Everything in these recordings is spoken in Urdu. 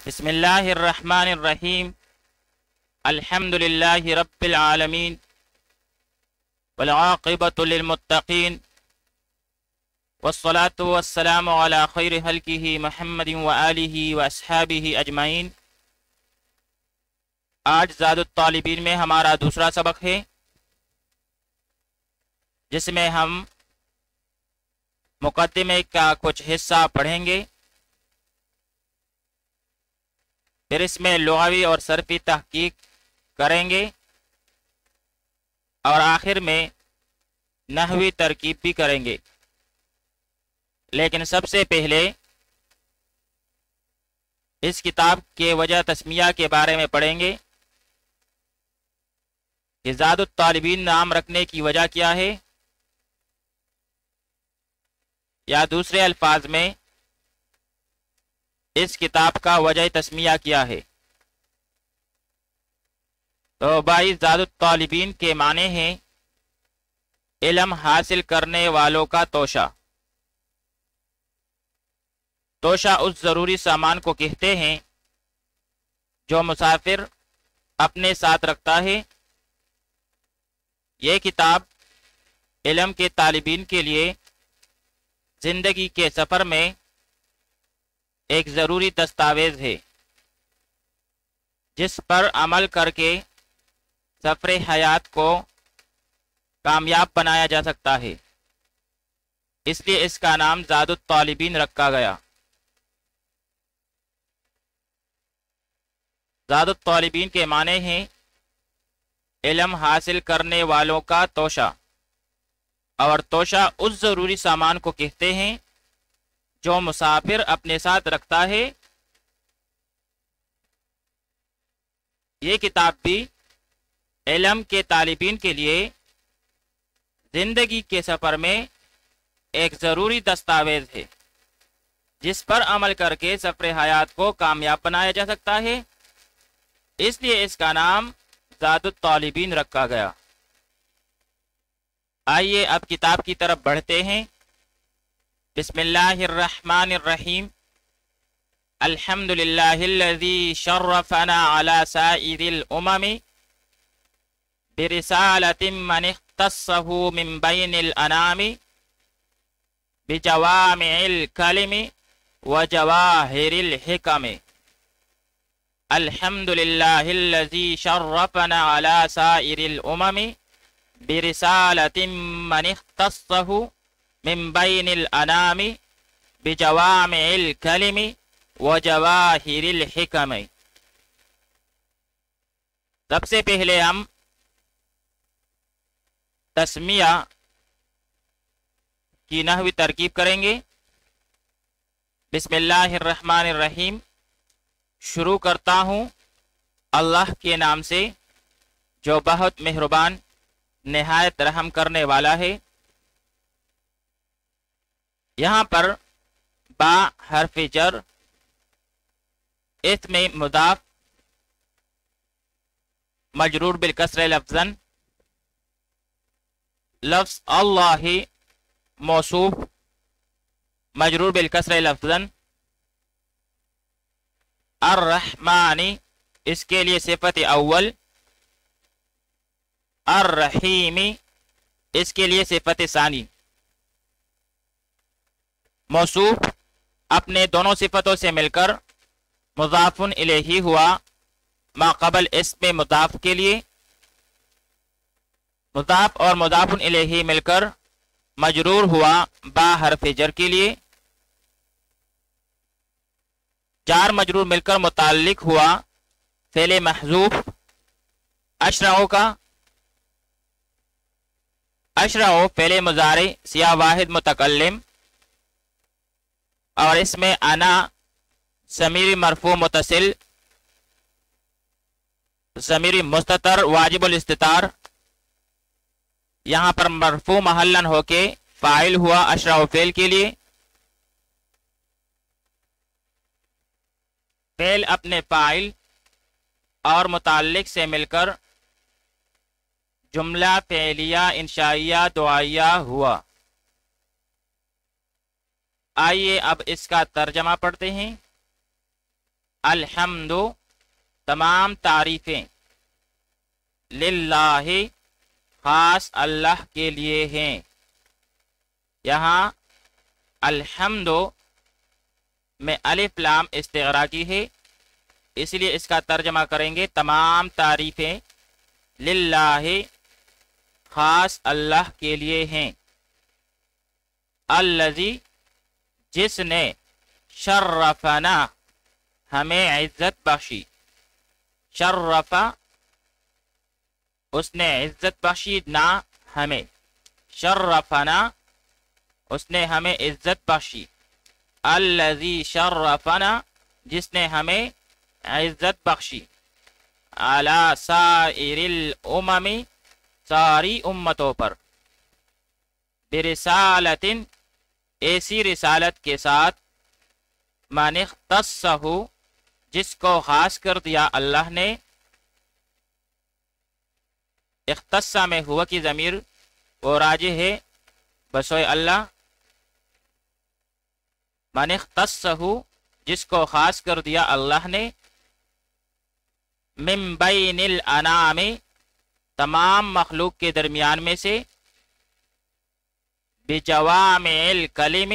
بسم اللہ الرحمن الرحیم الحمد للہ رب العالمین والعاقبۃ للمتقین والصلاة والسلام علی خیر خلقہ محمد وآلہ واصحابہ اجمعین۔ آج زاد الطالبین میں ہمارا دوسرا سبق ہے، جس میں ہم مقدمے کا کچھ حصہ پڑھیں گے، پھر اس میں لغوی اور صرفی تحقیق کریں گے، اور آخر میں نحوی ترکیب بھی کریں گے۔ لیکن سب سے پہلے اس کتاب کے وجہ تسمیہ کے بارے میں پڑھیں گے کہ زاد الطالبین نام رکھنے کی وجہ کیا ہے، یا دوسرے الفاظ میں اس کتاب کا وجہ تسمیہ کیا ہے۔ تو بھائی، زاد الطالبین کے معنی ہیں علم حاصل کرنے والوں کا توشہ۔ توشہ اس ضروری سامان کو کہتے ہیں جو مسافر اپنے ساتھ رکھتا ہے۔ یہ کتاب علم کے طالبین کے لیے زندگی کے سفر میں ایک ضروری دستاویز ہے، جس پر عمل کر کے سفر حیات کو کامیاب بنایا جا سکتا ہے۔ اس لیے اس کا نام زاد الطالبین رکھا گیا۔ زاد الطالبین کے معنی ہیں علم حاصل کرنے والوں کا توشہ، اور توشہ اس ضروری سامان کو کہتے ہیں جو مسافر اپنے ساتھ رکھتا ہے۔ یہ کتاب بھی علم کے طالبین کے لیے زندگی کے سفر میں ایک ضروری دستاویز ہے، جس پر عمل کر کے سفر حیات کو کامیاب بنایا جا سکتا ہے۔ اس لیے اس کا نام زاد الطالبین رکھا گیا۔ آئیے اب کتاب کی طرف بڑھتے ہیں۔ بسم اللہ الرحمن الرحیم الحمد للہ الذی شرفنا علی سائر الامم برسالۃ من اختصہ من بین الانام بجوامع الکلم وجواہر الحکم۔ الحمد للہ الذی شرفنا علی سائر الامم برسالۃ من اختصہ من بین الانام بجوامع الکلم وجواہر الحکم۔ سب سے پہلے ہم تسمیہ کی نحوی ترکیب کریں گے۔ بسم اللہ الرحمن الرحیم، شروع کرتا ہوں اللہ کے نام سے جو بہت مہربان نہایت رحم کرنے والا ہے۔ یہاں پر با حرف جر، اس میں مضاف مجرور بالکسر لفظاً، لفظ اللہ موصوف مجرور بالکسر لفظاً، الرحمن اس کے لیے صفت اول، الرحیم اس کے لیے صفت ثانی۔ موصوف اپنے دونوں صفتوں سے مل کر مضاف الیہ ہوا ما قبل اسم مضاف کے لیے، مضاف اور مضاف الیہ مل کر مجرور ہوا با حرف جر کے لیے، جار مجرور مل کر متعلق ہوا فعل محذوف اشرعوا کا۔ اشرعوا فعل مضارع سیاہ واحد متکلم، اور اس میں انا ضمیر مرفوع متصل، ضمیر مستتر واجب الاستتار، یہاں پر مرفوع محلن ہو کے فاعل ہوا اشرعوا فعل کے لیے۔ فعل اپنے فاعل اور متعلق سے مل کر جملہ فعلیہ انشائیہ دعائیہ ہوا۔ آئیے اب اس کا ترجمہ پڑھتے ہیں۔ الحمد تمام تعریفیں، للہ خاص اللہ کے لیے ہیں۔ یہاں الحمد میں الف لام استغراقی ہے، اس لیے اس کا ترجمہ کریں گے تمام تعریفیں للہ خاص اللہ کے لیے ہیں۔ الذی جس نے شرفنا ہمیں عزت بخشی، شرفا اس نے عزت بخشی نہ ہمیں، شرفنا اس نے ہمیں عزت بخشی، الذی شرفنا جس نے ہمیں عزت بخشی، علی سائر الامم ساری امتوں پر، برسالت ایسی رسالت کے ساتھ، من اختصہ جس کو خاص کر دیا اللہ نے، اختصہ میں ہوا کی ضمیر وہ راجع ہے بسوئے اللہ، من اختصہ جس کو خاص کر دیا اللہ نے، من بین الانام تمام مخلوق کے درمیان میں سے، بجوامع الکلم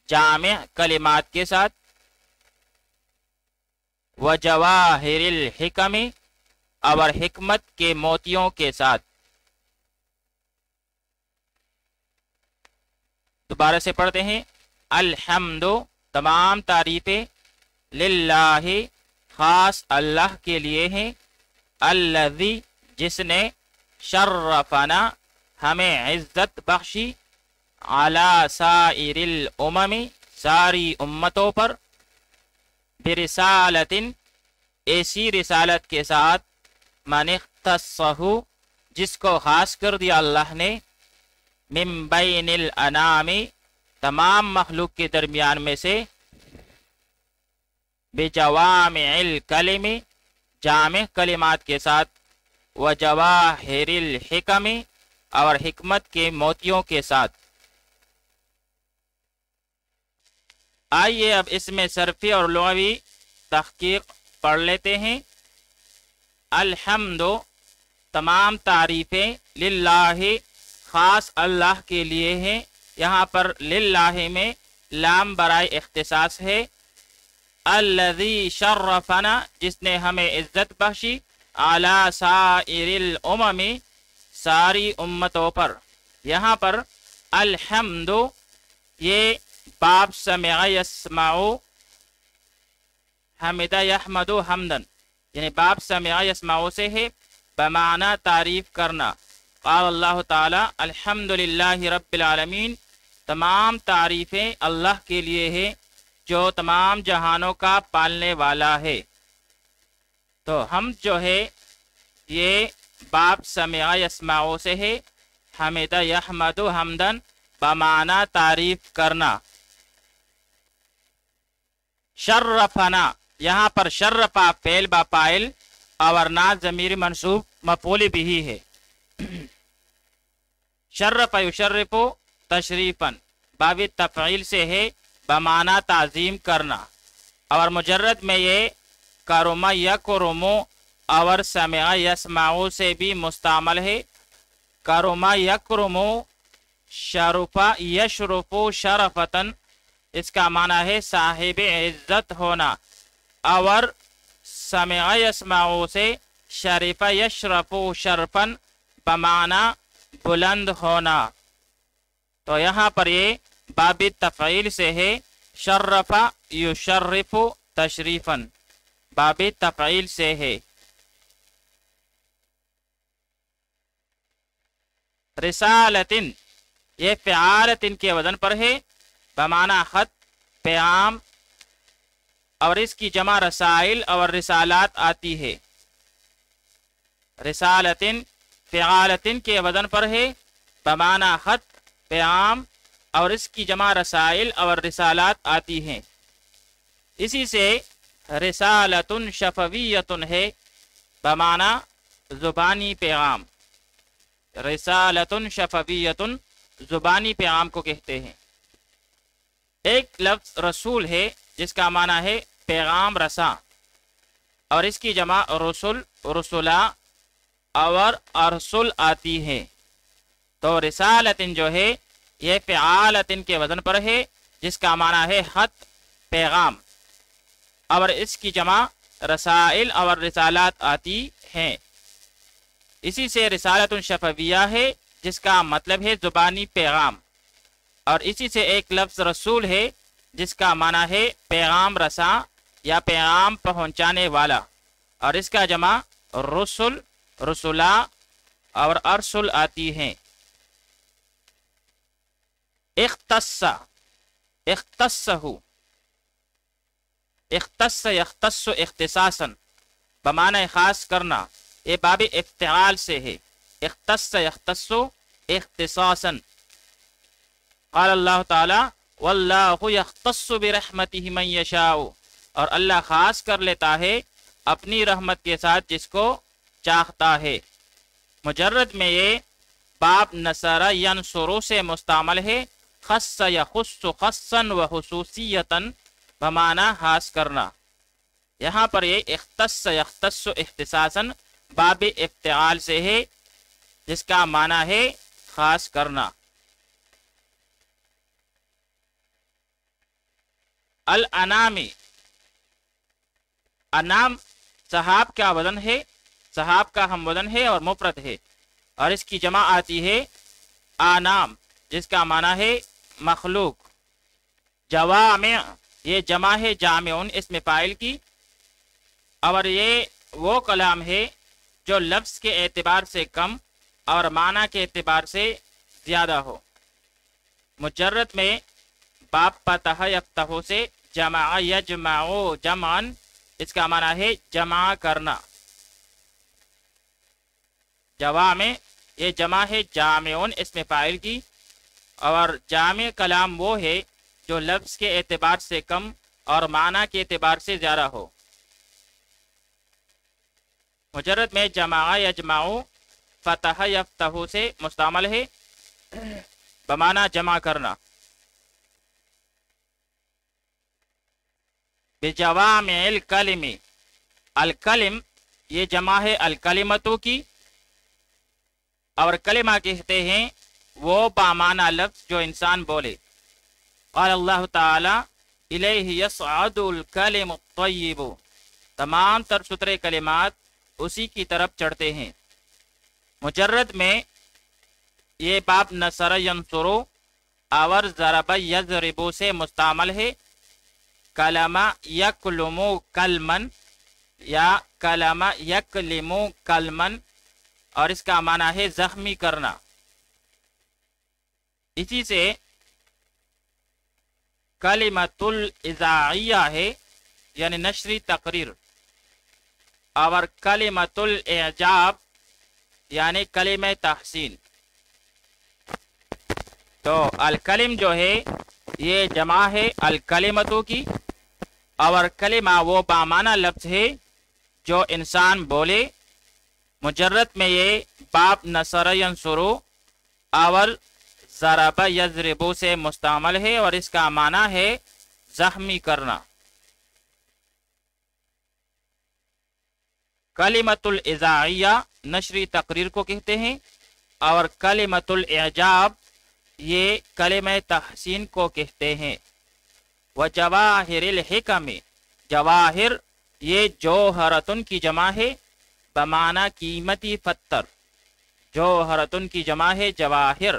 جامع کلمات کے ساتھ، وجواہر الحکم اور حکمت کے موتیوں کے ساتھ۔ دوبارہ سے پڑھتے ہیں، الحمد تمام تعریفیں، للہ خاص اللہ کے لیے ہیں، الذی جس نے شرفنا ہمیں عزت بخشی، علی سائر الامم ساری امتوں پر، برسالت ایسی رسالت کے ساتھ، من اختصہ جس کو خاص کر دیا اللہ نے، من بین الانام تمام مخلوق کے درمیان میں سے، بجوامع الکلم جامع کلمات کے ساتھ، وجواہر الحکم اور حکمت کے موتیوں کے ساتھ۔ آئیے اب اس میں صرفی اور لغوی تحقیق پڑھ لیتے ہیں۔ الحمد تمام تعریفیں، للہ خاص اللہ کے لیے ہیں۔ یہاں پر للہ میں لام برائے اختصاص ہے۔ الذی شرفنا جس نے ہمیں عزت بخشی، علی سائر الامم ساری امتوں پر۔ یہاں پر الحمد یہ باب سمع یسمع حمد یحمد حمدن، یعنی باب سمع یسمع سے ہے، بمعنی تعریف کرنا۔ قال اللہ تعالی الحمدللہ رب العالمین، تمام تعریفیں اللہ کے لیے ہے جو تمام جہانوں کا پالنے والا ہے۔ تو ہم جو ہے یہ باب سمع یسمع سے ہے، حمد یحمد حمدن بمعنی تعریف کرنا۔ شرفنا یہاں پر شرفا فعل با فاعل اور نا ضمیر منصوب مفعول بھی ہے۔ شرف یشرف تشریفاً باب تفعیل سے ہے، بمعنی تعظیم کرنا، اور مجرد میں یہ کرم یکرم اور سمع یسمع سے بھی مستعمل ہے۔ کرم یکرم شرف یشرف شرفتاً، اس کا معنی ہے صاحب عزت ہونا، اور سمع یسمع سے شرف یشرف شرفاً بمعنی بلند ہونا۔ تو یہاں پر یہ باب تفعیل سے ہے، شرف یشرف تشریفاً باب تفعیل سے ہے۔ رسالتن یہ فعالتن کے وزن پر ہے، بمعنی خط پیغام، اور اس کی جمع رسائل اور رسالات آتی ہے۔ رسالتن فعالتن کے وزن پر ہے، بمعنی خط پیغام، اور اس کی جمع رسائل اور رسالات آتی ہیں۔ اسی سے رسالتن شفویتن ہے، بمعنی زبانی پیغام۔ رسالتن شفویتن زبانی پیغام کو کہتے ہیں۔ ایک لفظ رسول ہے جس کا معنی ہے پیغام رساں، اور اس کی جمع رسول، رسولا اور ارسل آتی ہے۔ تو رسالتن جو ہے یہ فعالتن کے وزن پر ہے، جس کا معنی ہے خط، پیغام، اور اس کی جمع رسائل اور رسالات آتی ہیں۔ اسی سے رسالت شفویہ ہے، جس کا مطلب ہے زبانی پیغام، اور اسی سے ایک لفظ رسول ہے، جس کا معنی ہے پیغام رساں یا پیغام پہنچانے والا، اور اس کا جمع رسل، رسولا اور ارسل آتی ہیں۔ اختص، اختصہ، اختص یختص اختصاصا، بمعنی خاص کرنا، یہ باب افتعال سے ہے۔ اختص یختص اختصاصا، قال اللہ تعالی واللہ یختص برحمتہ من یشاء، اور اللہ خاص کر لیتا ہے اپنی رحمت کے ساتھ جس کو چاہتا ہے۔ مجرد میں یہ باب نصر ینصر سے مستعمل ہے، خص یخص خصا و خصوصیتا، بمعنی خاص کرنا۔ یہاں پر یہ اختص یختص اختصاصا باب افتعال سے ہے، جس کا معنی ہے خاص کرنا۔ الانامی، انام صحاب کا وزن ہے، صحاب کا ہم وزن ہے اور مفرد ہے، اور اس کی جمع آتی ہے آنام، جس کا معنی ہے مخلوق۔ جوامع، یہ جمع ہے جامعون اسم فاعل کی، اور یہ وہ کلام ہے جو لفظ کے اعتبار سے کم اور معنی کے اعتبار سے زیادہ ہو۔ مجرد میں باب فتح یفتح سے جمع یجمع جمعن، اس کا معنی ہے جمع کرنا۔ جوامع، یہ جمع ہے جامعون اسم فاعل کی، اور جامع کلام وہ ہے جو لفظ کے اعتبار سے کم اور معنی کے اعتبار سے زیادہ ہو۔ مجرد میں جمع یجمع فتح یفتح سے مستعمل ہے، بمعنی جمع کرنا۔ بجوامع الکلم، الکلم یہ جمع ہے الکلمتوں کی، اور کلمہ کہتے ہیں وہ بامعنی لفظ جو انسان بولے۔ قال اللہ تعالی الیہ یصعد الکلم الطیب، تمام تر ستھرے کلمات اسی کی طرف چڑھتے ہیں۔ مجرد میں یہ باب نصر ینصر اور ضرب یضرب سے مستعمل ہے۔ کلم یکلم کلمن یا کلم یکلم کلمن، اور اس کا معنی ہے زخمی کرنا۔ اسی سے کلمۃ الاذاعیہ ہے، یعنی نشری تقریر، اور کلمۃ الاعجاب یعنی کلمہ تحسین۔ تو الکلم جو ہے یہ جمع ہے الکلمتوں کی، اور کلمہ وہ بامعنی لفظ ہے جو انسان بولے۔ مجرد میں یہ باب نصر ینصر اور ضرب یضرب سے مستعمل ہے، اور اس کا معنی ہے زخمی کرنا۔ کلمۃ الاذاعیہ نشری تقریر کو کہتے ہیں، اور کلمۃ الاعجاب یہ کلمہ تحسین کو کہتے ہیں۔ وجواہر الحکم، جواہر یہ جوہرتن کی جمع ہے، بمعنی قیمتی پتھر۔ جوہرتن کی جمع ہے جواہر،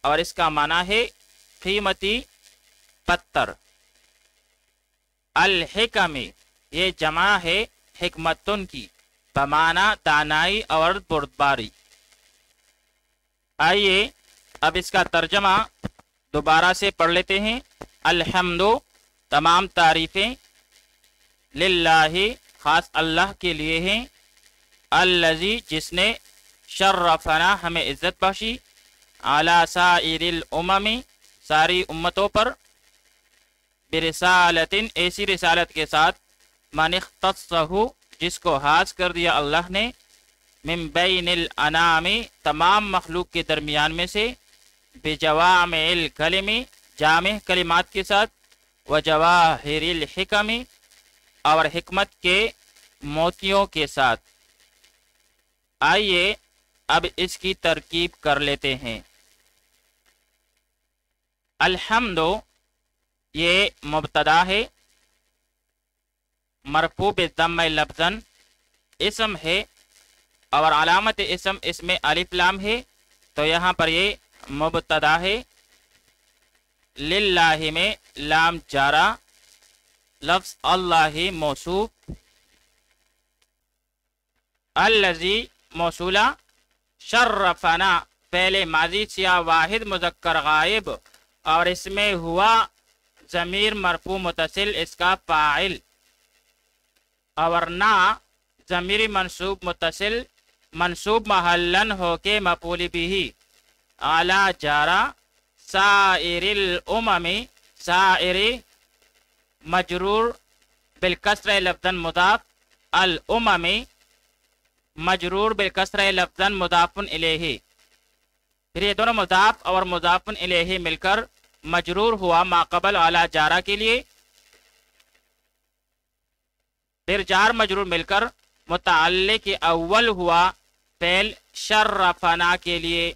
اور اس کا معنی ہے قیمتی پتھر۔ الحکم یہ جمع ہے حکمتن کی، بمعنی دانائی اور بردباری۔ آئیے اب اس کا ترجمہ دوبارہ سے پڑھ لیتے ہیں۔ الحمد، تمام تعریفیں، للہ، خاص اللہ کے لیے ہیں، الذی، جس نے، شرفنا، ہمیں عزت بخشی، علی سائر الامم، ساری امتوں پر، برسالت، ایسی رسالت کے ساتھ، من اختصہ، جس کو خاص کر دیا اللہ نے، من بین الانام، تمام مخلوق کے درمیان میں سے، بجوامع الکلم، جامع کلمات کے ساتھ، وجواہر الحکم، اور حکمت کے موتیوں کے ساتھ۔ آئیے اب اس کی ترکیب کر لیتے ہیں۔ الحمد یہ مبتدا ہے، مرفوع بالضم لفظاً، اسم ہے اور علامت اسم اس میں الف لام ہے، تو یہاں پر یہ مبتدا ہے۔ للہ میں لام جارہ، لفظ اللہ موصوف، الذی موصولہ، شرفنا پہلے ماضی سیاہ واحد مذکر غائب اور اس میں ہوا ضمیر مرفوع متصل اس کا فاعل، اور نا ضمیر منصوب متصل منصوب محلن ہو کے مفعول بھی، اعلی جارہ، سائر الامم، سائر مجرور بالکسر لفظا مضاف، الامم مجرور بالکسر لفظا مضاف الیہ، پھر یہ دونوں مضاف اور مضاف الیہ مل کر مجرور ہوا ماقبل اعلی جارہ کے لیے، پھر جار مجرور مل کر متعلق اول ہوا فعل شرفنا کے لیے،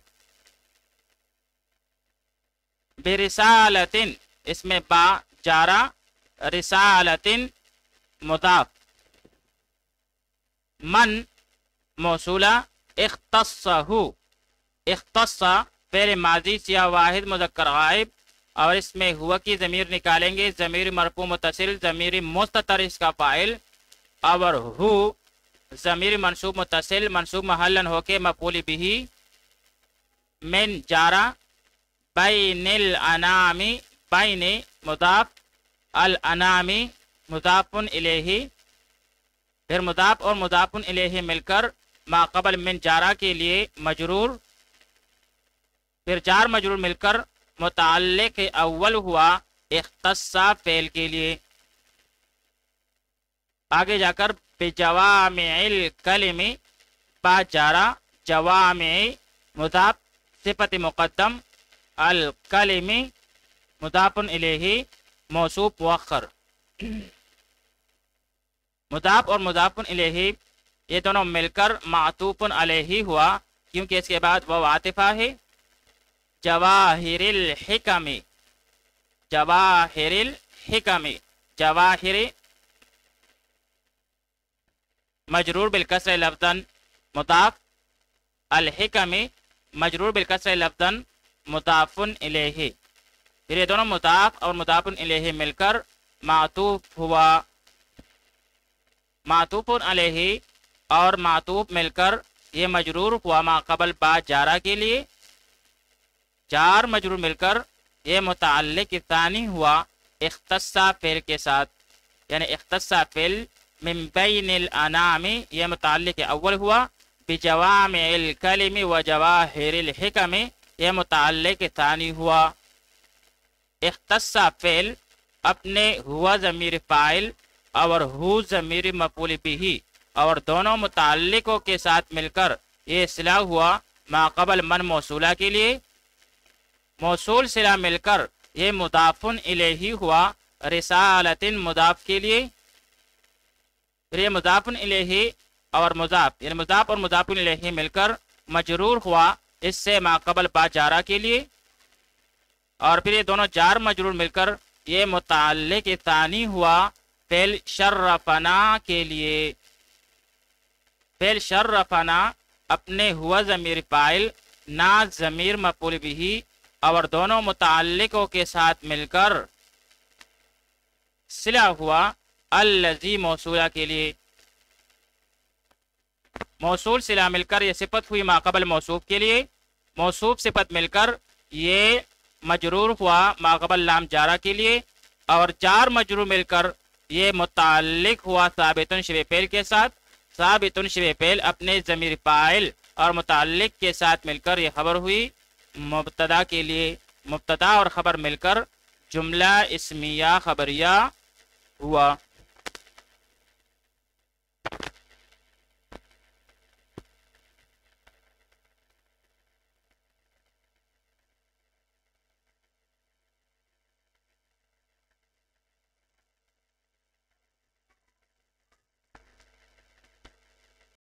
برسالتن اس میں با جارہ، رسالتن مضاف، من موصولہ، اختصہ، اختص فعل ماضی سیاہ واحد مذکر غائب اور اس میں ہوا کی ضمیر نکالیں گے، ضمیر مرفوع متصل ضمیر مستتر اس کا فاعل، اور ہو ضمیر منصوب متصل منصوب محلن ہو کے مفعول بھی، من جارہ، بین الانام، بین مضاف، الانام مضاف الیہ، پھر مضاف اور مضاف الیہ مل کر ما قبل من جارہ کے لیے مجرور، پھر جار مجرور مل کر متعلق اول ہوا اختصا فعل کے لیے، آگے جا کر بجوامع الکلم، با جارہ، جوامع مضاف صفت مقدم، الکلم مضاف الیہ موصوف مؤخر، مضاف اور مضاف الیہ یہ دونوں مل کر معطوف علیہ ہوا کیونکہ اس کے بعد وہ عاطفہ ہے، جواہر الحکم، جواہر الحکم، جواہر مجرور بالکسر لفظا مضاف، الحکم مجرور بالکسر لفظا مضاف الیہ، پھر یہ دونوں مضاف اور مضاف الیہ مل کر معطوف ہوا، معطوف علیہ اور معطوف مل کر یہ مجرور ہوا ما قبل با جارہ کے لیے، جار مجرور مل کر یہ متعلق ثانی ہوا اختصا فعل کے ساتھ، یعنی اختصا فعل من بین الانام یہ متعلق اول ہوا، بجوامع الکلم و جواہر الحکم یہ متعلق ثانی ہوا، اختصا فعل اپنے ہوا ضمیر فاعل اور ہو ضمیر مفعول بھی اور دونوں متعلقوں کے ساتھ مل کر یہ صلہ ہوا ما قبل من موصولہ کے لیے، موصول صلہ مل کر یہ مضاف الیہ ہوا رسالت مضاف کے لیے، پھر یہ مضاف الیہ اور مضاف یعنی مضاف اور مضاف الیہ مل کر مجرور ہوا اس سے ما قبل با جارہ کے لیے، اور پھر یہ دونوں جار مجرور مل کر یہ متعلق ثانی ہوا فعل شرفنا کے لیے، فعل شرفنا اپنے ہوا ضمیر فاعل نا ضمیر مفعول بھی اور دونوں متعلقوں کے ساتھ مل کر صلہ ہوا الذی موصولہ کے لیے، موصول صلہ مل کر یہ صفت ہوئی ما قبل موصوف کے لیے، موصوف صفت مل کر یہ مجرور ہوا ما قبل لام جارہ کے لیے، اور جار مجرور مل کر یہ متعلق ہوا ثابت شبہ فعل کے ساتھ، ثابت شبہ فعل اپنے ضمیر فاعل اور متعلق کے ساتھ مل کر یہ خبر ہوئی مبتدا کے لیے، مبتدا اور خبر مل کر جملہ اسمیہ خبریہ ہوا۔